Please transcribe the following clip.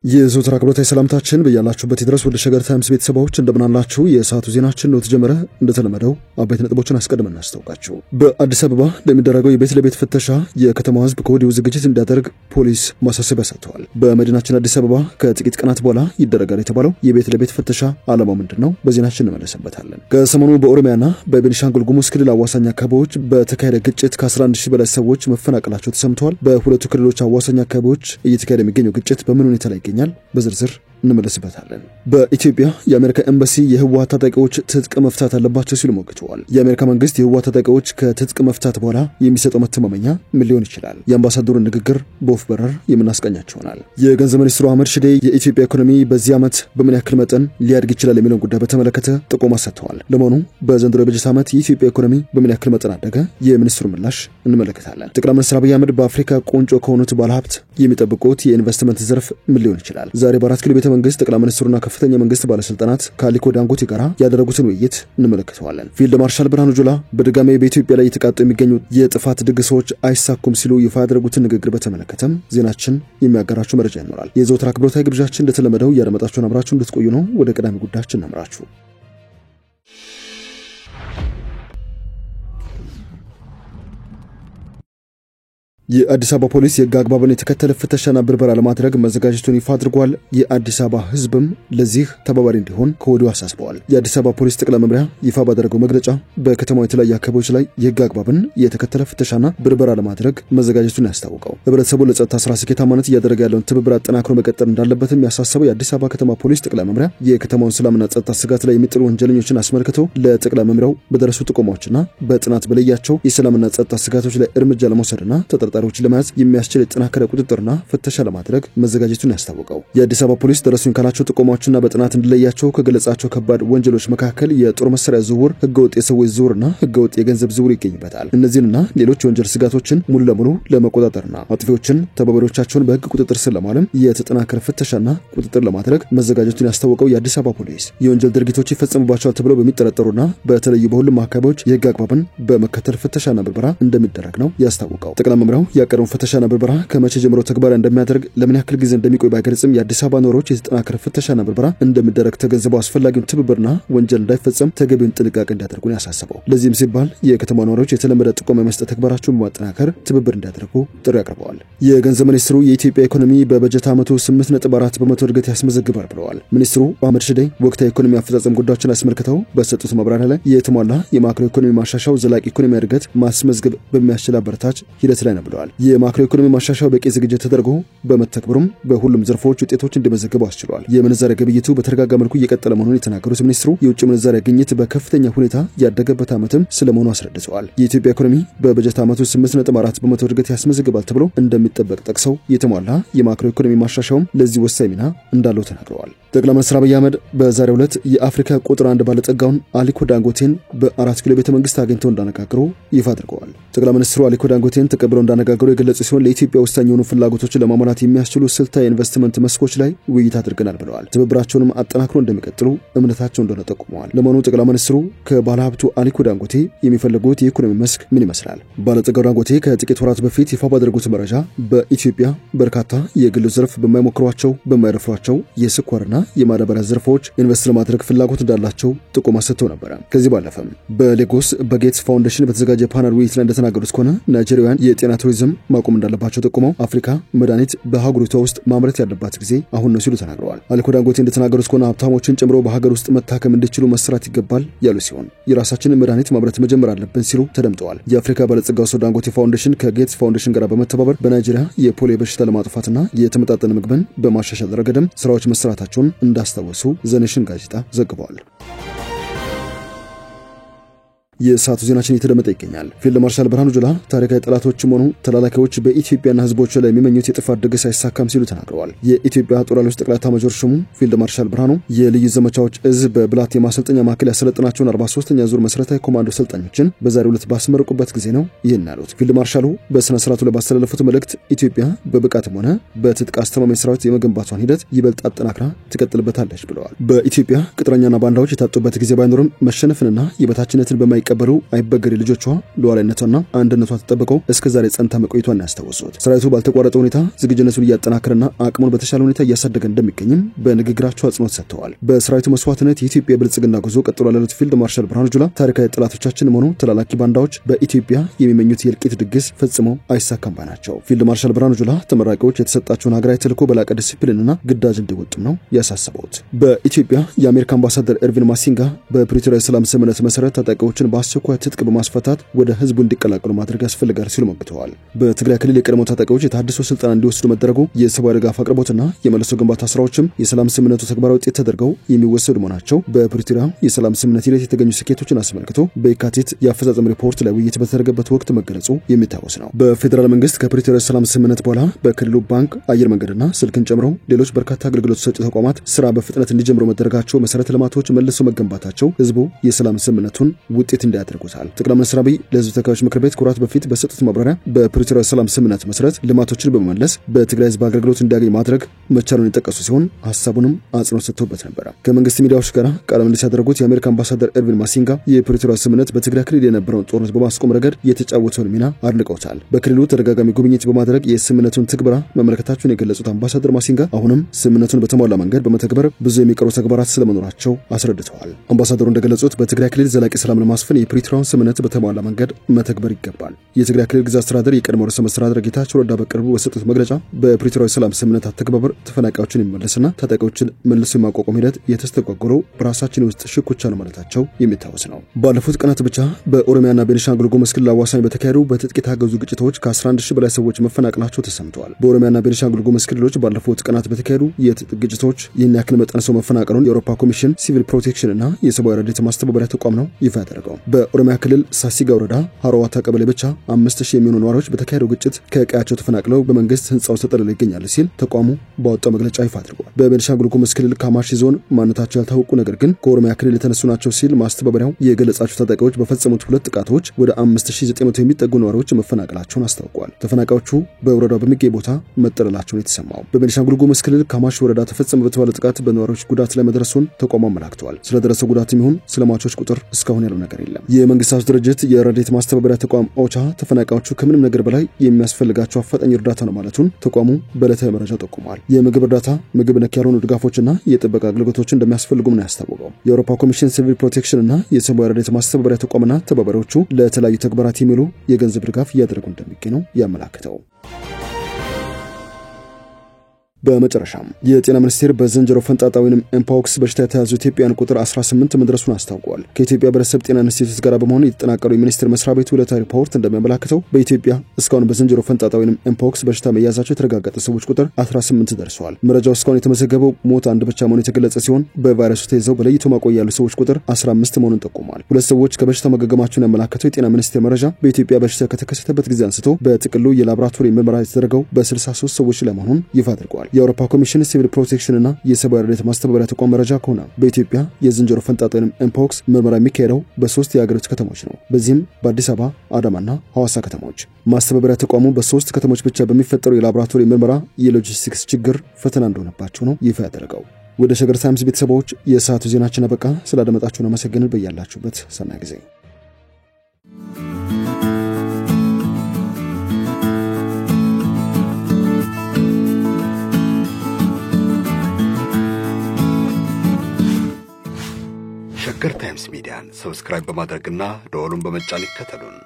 የዘወትር አክብሮታዊ ሰላምታችን በያላችሁበት ይድረስ። ወደ ሸገር ታይምስ ቤተሰቦች እንደምናላችሁ የሰዓቱ ዜናችን ነው ተጀመረ። እንደተለመደው አበይት ነጥቦችን አስቀድመን እናስታውቃችሁ። በአዲስ አበባ ለሚደረገው የቤት ለቤት ፍተሻ የከተማው ሕዝብ ከወዲሁ ዝግጅት እንዲያደርግ ፖሊስ ማሳሰቢያ ሰጥቷል። በመዲናችን አዲስ አበባ ከጥቂት ቀናት በኋላ ይደረጋል የተባለው የቤት ለቤት ፍተሻ ዓላማው ምንድነው? በዜናችን እንመለስበታለን። ከሰሞኑ በኦሮሚያና በቤኒሻንጉል ጉሙዝ ክልል አዋሳኝ አካባቢዎች በተካሄደ ግጭት ከ11000 በላይ ሰዎች መፈናቀላቸው ተሰምተዋል። በሁለቱ ክልሎች አዋሳኝ አካባቢዎች እየተካሄደ የሚገኘው ግጭት በምን ሁኔታ ላይ ይገኛል? በዝርዝር እንመለስበታለን። በኢትዮጵያ የአሜሪካ ኤምባሲ የህወሓት ታጣቂዎች ትጥቅ መፍታት አለባቸው ሲሉ ሞግተዋል። የአሜሪካ መንግስት የህወሓት ታጣቂዎች ከትጥቅ መፍታት በኋላ የሚሰጠው መተማመኛ ምን ሊሆን ይችላል? የአምባሳደሩን ንግግር በወፍ በረር የምናስቀኛቸው ይሆናል። የገንዘብ ሚኒስትሩ አህመድ ሽዴ የኢትዮጵያ ኢኮኖሚ በዚህ ዓመት በምን ያክል መጠን ሊያድግ ይችላል የሚለውን ጉዳይ በተመለከተ ጥቆማ ሰጥተዋል። ለመሆኑ በዘንድሮ የበጀት ዓመት የኢትዮጵያ ኢኮኖሚ በምን ያክል መጠን አደገ? የሚኒስትሩ ምላሽ እንመለከታለን። ጠቅላይ ሚኒስትር አብይ አህመድ በአፍሪካ ቁንጮ ከሆኑት ባለሀብት የሚጠብቁት የኢንቨስትመንት ዘርፍ ምን ሊሆን ይችላል? ዛሬ በአራት ኪሎ መንግስት ጠቅላይ ሚኒስትሩና ከፍተኛ መንግስት ባለስልጣናት ከአሊኮ ዳንጎቴ ጋር ያደረጉትን ውይይት እንመለከተዋለን። ፊልድ ማርሻል ብርሃኑ ጁላ በድጋሜ በኢትዮጵያ ላይ የተቃጡ የሚገኙ የጥፋት ድግሶች አይሳኩም ሲሉ ይፋ ያደረጉትን ንግግር በተመለከተም ዜናችን የሚያጋራችሁ መረጃ ይኖራል። የዘወትር አክብሮታዊ ግብዣችን እንደተለመደው እያደመጣችሁን አብራችሁ እንድትቆዩ ነው። ወደ ቀዳሚ ጉዳያችን እናምራችሁ። የአዲስ አበባ ፖሊስ የሕግ አግባብን የተከተለ ፍተሻና ብርበራ ለማድረግ መዘጋጀቱን ይፋ አድርጓል። የአዲስ አበባ ሕዝብም ለዚህ ተባባሪ እንዲሆን ከወዲሁ አሳስበዋል። የአዲስ አበባ ፖሊስ ጠቅላይ መምሪያ ይፋ ባደረገው መግለጫ በከተማው የተለያዩ አካባቢዎች ላይ የሕግ አግባብን የተከተለ ፍተሻና ብርበራ ለማድረግ መዘጋጀቱን ያስታወቀው ህብረተሰቡ ለጸጥታ ስራ ስኬታማነት እያደረገ ያለውን ትብብር አጠናክሮ መቀጠል እንዳለበትም ያሳሰበው የአዲስ አበባ ከተማ ፖሊስ ጠቅላይ መምሪያ የከተማውን ሰላምና ጸጥታ ስጋት ላይ የሚጥሉ ወንጀለኞችን አስመልክቶ ለጠቅላይ መምሪያው በደረሱ ጥቆማዎችና በጥናት በለያቸው የሰላምና ጸጥታ ስጋቶች ላይ እርምጃ ለመውሰድና ተጠርጣሪዎችን ለመያዝ የሚያስችል የተጠናከረ ቁጥጥርና ፍተሻ ለማድረግ መዘጋጀቱን ያስታወቀው የአዲስ አበባ ፖሊስ ደረሱኝ ካላቸው ጥቆማዎችና በጥናት እንዲለያቸው ከገለጻቸው ከባድ ወንጀሎች መካከል የጦር መሳሪያ ዝውውር፣ ህገወጥ የሰዎች ዝውውርና ህገወጥ የገንዘብ ዝውውር ይገኝበታል። እነዚህንና ሌሎች የወንጀል ስጋቶችን ሙሉ ለሙሉ ለመቆጣጠርና አጥፊዎችን ተባባሪዎቻቸውን በህግ ቁጥጥር ስር ለማዋልም የተጠናከረ ፍተሻና ቁጥጥር ለማድረግ መዘጋጀቱን ያስታወቀው የአዲስ አበባ ፖሊስ የወንጀል ድርጊቶች ይፈጸሙባቸዋል ተብለው በሚጠረጠሩና በተለዩ በሁሉም አካባቢዎች የህግ አግባብን በመከተል ፍተሻና ብርበራ እንደሚደረግ ነው ያስታወቀው። ጠቅላይ መምሪያው ያቀረበው ፍተሻና ብርበራ ከመቼ ጀምሮ ተግባራዊ እንደሚያደርግ ለምን ያክል ጊዜ እንደሚቆይ ባይገልጽም የአዲስ አበባ ነዋሪዎች የተጠናከረ ፍተሻና ብርበራ እንደሚደረግ ተገንዝበው አስፈላጊውን ትብብርና ወንጀል እንዳይፈጸም ተገቢውን ጥንቃቄ እንዲያደርጉ ያሳሰበው። ለዚህም ሲባል የከተማ ነዋሪዎች የተለመደ ጥቆማ የመስጠት ተግባራቸውን በማጠናከር ትብብር እንዲያደርጉ ጥሪ አቅርበዋል። የገንዘብ ሚኒስትሩ የኢትዮጵያ ኢኮኖሚ በበጀት ዓመቱ 8.4% እድገት ያስመዘግባል ብለዋል። ሚኒስትሩ አህመድ ሽዴ ወቅታዊ ኢኮኖሚ አፈጻጸም ጉዳዮችን አስመልክተው በሰጡት ማብራሪያ ላይ የተሟላ የማክሮ ኢኮኖሚ ማሻሻያው ዘላቂ ኢኮኖሚ እድገት ማስመዝገብ በሚያስችል አበረታች ሂደት ላይ ነው ብለዋል። የማክሮ ኢኮኖሚ ማሻሻያው በቂ ዝግጅት ተደርጎ በመተግበሩም በሁሉም ዘርፎች ውጤቶች እንዲመዘገቡ አስችሏል። የምንዛሬ ግብይቱ በተረጋጋ መልኩ እየቀጠለ መሆኑን የተናገሩት ሚኒስትሩ የውጭ ምንዛሬ ግኝት በከፍተኛ ሁኔታ ያደገበት ዓመትም ስለመሆኑ አስረድተዋል። የኢትዮጵያ ኢኮኖሚ በበጀት ዓመቱ 8.4% እድገት ያስመዘግባል ተብሎ እንደሚጠበቅ ጠቅሰው የተሟላ የማክሮ ኢኮኖሚ ማሻሻያውም ለዚህ ወሳኝ ሚና እንዳለው ተናግረዋል። ጠቅላይ ሚኒስትር አብይ አህመድ በዛሬው ዕለት የአፍሪካ ቁጥር 1 ባለጸጋውን አሊኮ ዳንጎቴን በአራት ኪሎ ቤተ መንግስት አግኝተው እንዳነጋገሩ ይፋ አድርገዋል። ጠቅላይ ሚኒስትሩ አሊኮ ዳንጎቴን ተቀብለው እንዳነጋገሩ የገለጹ ሲሆን ለኢትዮጵያ ወሳኝ የሆኑ ፍላጎቶችን ለማሟላት የሚያስችሉ ስልታዊ ኢንቨስትመንት መስኮች ላይ ውይይት አድርገናል ብለዋል። ትብብራቸውንም አጠናክሮ እንደሚቀጥሉ እምነታቸው እንደሆነ ጠቁመዋል። ለመሆኑ ጠቅላይ ሚኒስትሩ ከባለሀብቱ አሊኮ ዳንጎቴ የሚፈልጉት የኢኮኖሚ መስክ ምን ይመስላል? ባለጸጋው ዳንጎቴ ከጥቂት ወራት በፊት ይፋ ባደረጉት መረጃ በኢትዮጵያ በርካታ የግሉ ዘርፍ በማይሞክሯቸው በማይደፍሯቸው የስኳርና የማዳበሪያ ዘርፎች ኢንቨስት ለማድረግ ፍላጎት እንዳላቸው ጥቆማ ሰጥተው ነበር። ከዚህ ባለፈም በሌጎስ በጌትስ ፋውንዴሽን በተዘጋጀ ፓናል ውይይት ላይ እንደተናገሩት ከሆነ ናይጄሪያውያን የጤና ቱሪዝም ማቆም እንዳለባቸው ጠቁመው አፍሪካ መድኃኒት በአህጉሪቷ ውስጥ ማምረት ያለባት ጊዜ አሁን ነው ሲሉ ተናግረዋል። አሊኮ ዳንጎቴ እንደተናገሩት ከሆነ ሀብታሞችን ጨምሮ በሀገር ውስጥ መታከም እንዲችሉ መስራት ይገባል ያሉ ሲሆን የራሳችንን መድኃኒት ማምረት መጀመር አለብን ሲሉ ተደምጠዋል። የአፍሪካ ባለጸጋው ሰው ዳንጎቴ ፋውንዴሽን ከጌትስ ፋውንዴሽን ጋር በመተባበር በናይጄሪያ የፖሊዮ በሽታ ለማጥፋትና የተመጣጠነ ምግብን በማሻሻል ረገድም ስራዎች መስራታቸውን እንዳስታወሱ ዘኔሽን ጋዜጣ ዘግቧል። የሰዓቱ ዜናችን እየተደመጠ ይገኛል። ፊልድ ማርሻል ብርሃኑ ጁላ ታሪካዊ ጠላቶችም ሆኑ ተላላኪዎች በኢትዮጵያና ህዝቦች ላይ የሚመኙት የጥፋት ድግስ አይሳካም ሲሉ ተናግረዋል። የኢትዮጵያ ጦር ኃይሎች ጠቅላይ ኤታማዦር ሹም ፊልድ ማርሻል ብርሃኑ የልዩ ዘመቻዎች እዝ በብላት የማሰልጠኛ ማዕከል ያሰለጠናቸውን 43ኛ ዙር መሰረታዊ ኮማንዶ ሰልጣኞችን በዛሬው ዕለት ባስመረቁበት ጊዜ ነው ይህን ያሉት። ፊልድ ማርሻሉ በስነ ስርዓቱ ላይ ባስተላለፉት መልእክት ኢትዮጵያ በብቃትም ሆነ በትጥቅ አስተማማኝ ሰራዊት የመገንባቷን ሂደት ይበልጥ አጠናክራ ትቀጥልበታለች ብለዋል። በኢትዮጵያ ቅጥረኛና ባንዳዎች የታጡበት ጊዜ ባይኖርም መሸነፍንና የበታችነትን በማይ በማይቀበሉ አይበገሪ ልጆቿ ሉዓላዊነቷና አንድነቷ ተጠብቀው እስከዛሬ ጸንታ መቆየቷን ያስታወሱት ሰራዊቱ ባልተቋረጠ ሁኔታ ዝግጁነቱን እያጠናከረና አቅሙን በተሻለ ሁኔታ እያሳደገ እንደሚገኝም በንግግራቸው አጽንኦት ሰጥተዋል። በሰራዊቱ መስዋዕትነት የኢትዮጵያ ብልጽግና ጉዞ ቀጥሏል ያሉት ፊልድ ማርሻል ብርሃኑ ጁላ ታሪካዊ ጠላቶቻችን ሆኑ ተላላኪ ባንዳዎች በኢትዮጵያ የሚመኙት የእልቂት ድግስ ፈጽመው አይሳካም ባናቸው። ፊልድ ማርሻል ብርሃኑ ጁላ ተመራቂዎች የተሰጣቸውን ሀገራዊ ተልዕኮ በላቀ ዲሲፕሊንና ግዳጅ እንዲወጡም ነው ያሳሰቡት። በኢትዮጵያ የአሜሪካ አምባሳደር ኤርቪን ማሲንጋ በፕሪቶሪያ ሰላም ስምምነት መሰረት ታጣቂዎችን በአስቸኳይ ትጥቅ በማስፈታት ወደ ህዝቡ እንዲቀላቀሉ ማድረግ ያስፈልጋል ሲሉ ሞግተዋል። በትግራይ ክልል የቀድሞ ታጣቂዎች የታድሶ ስልጠና እንዲወስዱ መደረጉ የሰብአዊ ድጋፍ አቅርቦትና የመልሶ ግንባታ ስራዎችም የሰላም ስምምነቱ ተግባራዊ ውጤት ተደርገው የሚወሰዱ መሆናቸው በፕሪቶሪያ የሰላም ስምምነት ሂደት የተገኙ ስኬቶችን አስመልክቶ በየካቲት የአፈጻጸም ሪፖርት ላይ ውይይት በተደረገበት ወቅት መገለጹ የሚታወስ ነው። በፌዴራል መንግስት ከፕሪቶሪያ ሰላም ስምምነት በኋላ በክልሉ ባንክ፣ አየር መንገድና ስልክን ጨምሮ ሌሎች በርካታ አገልግሎት ሰጪ ተቋማት ስራ በፍጥነት እንዲጀምሩ መደረጋቸው መሰረተ ልማቶች መልሶ መገንባታቸው ህዝቡ የሰላም ስምምነቱን ውጤት እንዲያደርጉታል። ጠቅላይ ሚኒስትር አብይ ለህዝብ ተወካዮች ምክር ቤት ኩራት በፊት በሰጡት ማብራሪያ በፕሪቶሪያ ሰላም ስምምነት መሰረት ልማቶችን በመመለስ በትግራይ ህዝብ አገልግሎት እንዲያገኝ ማድረግ መቻሉን የጠቀሱ ሲሆን ሐሳቡንም አጽንኦት ሰጥተውበት ነበር። ከመንግስት ሚዲያዎች ጋር ቃለ ምልልስ ያደረጉት የአሜሪካ አምባሳደር ኤርቪን ማሲንጋ የፕሪቶሪያ ስምምነት በትግራይ ክልል የነበረውን ጦርነት በማስቆም ረገድ የተጫወተውን ሚና አድንቀውታል። በክልሉ ተደጋጋሚ ጉብኝት በማድረግ የስምምነቱን ትግበራ መመልከታቸውን የገለጹት አምባሳደር ማሲንጋ አሁንም ስምምነቱን በተሟላ መንገድ በመተግበር ብዙ የሚቀሩ ተግባራት ስለመኖራቸው አስረድተዋል። አምባሳደሩ እንደገለጹት በትግራይ ክልል ዘላቂ ሰላም ለማስፈን የፕሪቶሪያውን ስምምነት በተሟላ መንገድ መተግበር ይገባል። የትግራይ ክልል ግዛት አስተዳደር የቀድሞ ርዕሰ መስተዳድር ጌታቸው ረዳ በቅርቡ በሰጡት መግለጫ በፕሪቶሪያ ሰላም ስምምነት አተግባበር ተፈናቃዮችን የሚመለስና ታጣቂዎችን መልሶ የማቋቋም ሂደት የተስተጓጎለው በራሳችን ውስጥ ሽኩቻ ነው ማለታቸው የሚታወስ ነው። ባለፉት ቀናት ብቻ በኦሮሚያና ቤኒሻንጉል ጉሙዝ ክልል አዋሳኝ በተካሄዱ በትጥቅ የታገዙ ግጭቶች ከ11000 በላይ ሰዎች መፈናቀላቸው ተሰምተዋል። በኦሮሚያና ቤኒሻንጉል ጉሙዝ ክልሎች ባለፉት ቀናት በተካሄዱ የትጥቅ ግጭቶች ይህን ያክል መጠን ሰው መፈናቀሉን የአውሮፓ ኮሚሽን ሲቪል ፕሮቴክሽን እና የሰብአዊ ረድኤት ማስተባበሪያ ተቋም ነው ይፋ ያደረገው። በኦሮሚያ ክልል ሳሲጋ ወረዳ ሀሮዋታ ቀበሌ ብቻ 5000 የሚሆኑ ነዋሪዎች በተካሄደው ግጭት ከቀያቸው ተፈናቅለው በመንግስት ህንጻው ተጠልለው ይገኛሉ ሲል ተቋሙ ባወጣው መግለጫ ይፋ አድርጓል። በቤኒሻንጉል ጉሙዝ ክልል ካማሺ ዞን ማንነታቸው ያልታወቁ ነገር ግን ከኦሮሚያ ክልል የተነሱ ናቸው ሲል ማስተባበሪያው የገለጻቸው ታጣቂዎች በፈጸሙት ሁለት ጥቃቶች ወደ 5900 የሚጠጉ ነዋሪዎች መፈናቀላቸውን አስታውቋል። ተፈናቃዮቹ በወረዳው በሚገኝ ቦታ መጠለላቸውን የተሰማው በቤኒሻንጉል ጉሙዝ ክልል ካማሺ ወረዳ ተፈጸመ በተባለ ጥቃት በነዋሪዎች ጉዳት ላይ መድረሱን ተቋሙ አመላክተዋል። ስለደረሰው ጉዳትም ይሁን ስለሟቾች ቁጥር እስካሁን ያለው ነገር የለም። የመንግስታቱ ድርጅት የረድኤት ማስተባበሪያ ተቋም ኦቻ ተፈናቃዮቹ ከምንም ነገር በላይ የሚያስፈልጋቸው አፋጣኝ እርዳታ ነው ማለቱን ተቋሙ በዕለታዊ መረጃ ጠቁሟል። የምግብ እርዳታ፣ ምግብ ነክ ያልሆኑ ድጋፎችና የጥበቃ አገልግሎቶች እንደሚያስፈልጉም ነው ያስታወቀው። የአውሮፓ ኮሚሽን ሲቪል ፕሮቴክሽን እና የሰብአዊ ረድኤት ማስተባበሪያ ተቋምና ተባባሪዎቹ ለተለያዩ ተግባራት የሚሉ የገንዘብ ድጋፍ እያደረጉ እንደሚገኝ ነው ያመላክተው። በመጨረሻም የጤና ሚኒስቴር በዝንጀሮ ፈንጣጣ ወይንም ኤምፖክስ በሽታ የተያዙ ኢትዮጵያውያን ቁጥር 18 መድረሱን አስታውቋል። ከኢትዮጵያ ሕብረተሰብ ጤና ኢንስቲትዩት ጋር በመሆን የተጠናቀረው የሚኒስቴር መስሪያ ቤቱ ዕለታዊ ሪፖርት እንደሚያመላክተው በኢትዮጵያ እስካሁን በዝንጀሮ ፈንጣጣ ወይንም ኤምፖክስ በሽታ መያዛቸው የተረጋገጠ ሰዎች ቁጥር 18 ደርሰዋል። መረጃው እስካሁን የተመዘገበው ሞት አንድ ብቻ መሆኑ የተገለጸ ሲሆን በቫይረሱ ተይዘው በለይቶ ማቆያ ያሉ ሰዎች ቁጥር 15 መሆኑን ጠቁሟል። ሁለት ሰዎች ከበሽታው መገገማቸውን ያመላከተው የጤና ሚኒስቴር መረጃ በኢትዮጵያ በሽታ ከተከሰተበት ጊዜ አንስቶ በጥቅሉ የላቦራቶሪ ምርመራ የተደረገው በ63 ሰዎች ላይ መሆኑን ይፋ አድርጓል። የአውሮፓ ኮሚሽን ሲቪል ፕሮቴክሽን እና የሰብአዊ ረድኤት ማስተባበሪያ ተቋም መረጃ ከሆነ በኢትዮጵያ የዝንጀሮ ፈንጣጣ ወይንም ኤምፖክስ ምርመራ የሚካሄደው በ3 የሀገሪቱ ከተሞች ነው። በዚህም በአዲስ አበባ፣ አዳማና ሐዋሳ ከተሞች። ማስተባበሪያ ተቋሙ በ3 ከተሞች ብቻ በሚፈጠሩ የላቦራቶሪ ምርመራ የሎጂስቲክስ ችግር ፈተና እንደሆነባቸው ነው ይፋ ያደረገው። ወደ ሸገር ታይምስ ቤተሰቦች የሰዓቱ ዜናችን አበቃ። ስላደመጣችሁን አመሰግናለሁ። በያላችሁበት ሰናይ ጊዜ። ሸገር ታይምስ ሚዲያን ሰብስክራይብ በማድረግና ደወሉን በመጫን ይከተሉን።